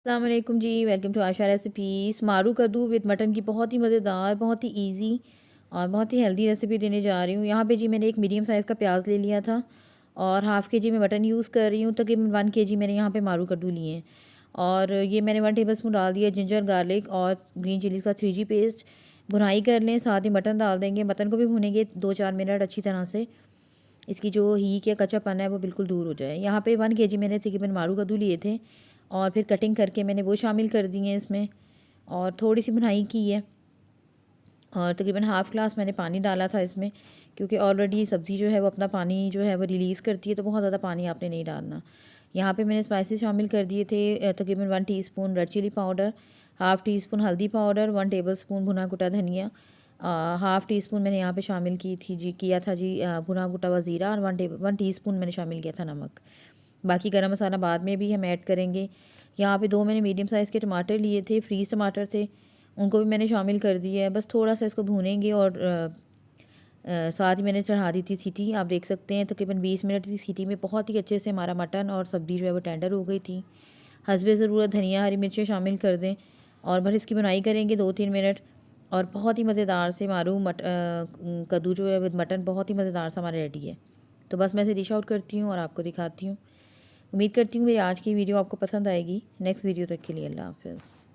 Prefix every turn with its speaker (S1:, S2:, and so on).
S1: अस्सलाम वालेकुम जी, welcome to Asha recipes. मारू कद्दू विद मटन की बहुत ही मज़ेदार, बहुत ही इजी और बहुत ही हेल्दी रेसिपी देने जा रही हूँ। यहाँ पे जी मैंने एक मीडियम साइज़ का प्याज ले लिया था और हाफ़ के जी में मटन यूज़ कर रही हूँ। तकरीबन 1 केजी मैंने यहाँ पे मारू कद्दू लिए हैं और ये मैंने 1 टेबलस्पून डाल दिया जिंजर गार्लिक और ग्रीन चिलीज़ का 3G पेस्ट। भुनाई कर लें, साथ ही मटन डाल देंगे। मटन को भी भूनेंगे 2-4 मिनट अच्छी तरह से, इसकी जो हीक या कच्चापन है वो बिल्कुल दूर हो जाए। यहाँ पे 1 केजी मैंने तकरीबन मारू कद्दू लिए थे और फिर कटिंग करके मैंने वो शामिल कर दी हैं इसमें और थोड़ी सी भुनाई की है और तकरीबन हाफ़ ग्लास मैंने पानी डाला था इसमें, क्योंकि ऑलरेडी सब्ज़ी जो है वो अपना पानी जो है वो रिलीज़ करती है, तो बहुत ज़्यादा पानी आपने नहीं डालना। यहाँ पे मैंने स्पाइसेस शामिल कर दिए थे, तकरीबन 1 teaspoon red chilli powder, half teaspoon हल्दी पाउडर, 1 टेबलस्पून भुना कुटा धनिया, हाफ़ टी स्पून मैंने यहाँ पे शामिल की थी जी किया था जी भुना कुटा हुआ ज़ीरा और 1 टीस्पून मैंने शामिल किया था नमक। बाकी गरम मसाला बाद में भी हम ऐड करेंगे। यहाँ पे 2 मैंने मीडियम साइज़ के टमाटर लिए थे, फ्रीज़ टमाटर थे, उनको भी मैंने शामिल कर दिया है। बस थोड़ा-सा इसको भूनेंगे और साथ ही मैंने चढ़ा दी थी सीटी। आप देख सकते हैं तकरीबन 20 मिनट की सीटी में बहुत ही अच्छे से हमारा मटन और सब्ज़ी जो है वो टेंडर हो गई थी। हस्बे ज़रूरत धनिया, हरी मिर्चें शामिल कर दें और बस इसकी बुनाई करेंगे 2-3 मिनट और बहुत ही मज़ेदार से मारू कद्दू जो है विद मटन बहुत ही मज़ेदार सा हमारा रेडी है। तो बस मैं इसे डिश आउट करती हूँ और आपको दिखाती हूँ। उम्मीद करती हूँ मेरी आज की वीडियो आपको पसंद आएगी। नेक्स्ट वीडियो तक के लिए अल्लाह हाफ़िज़।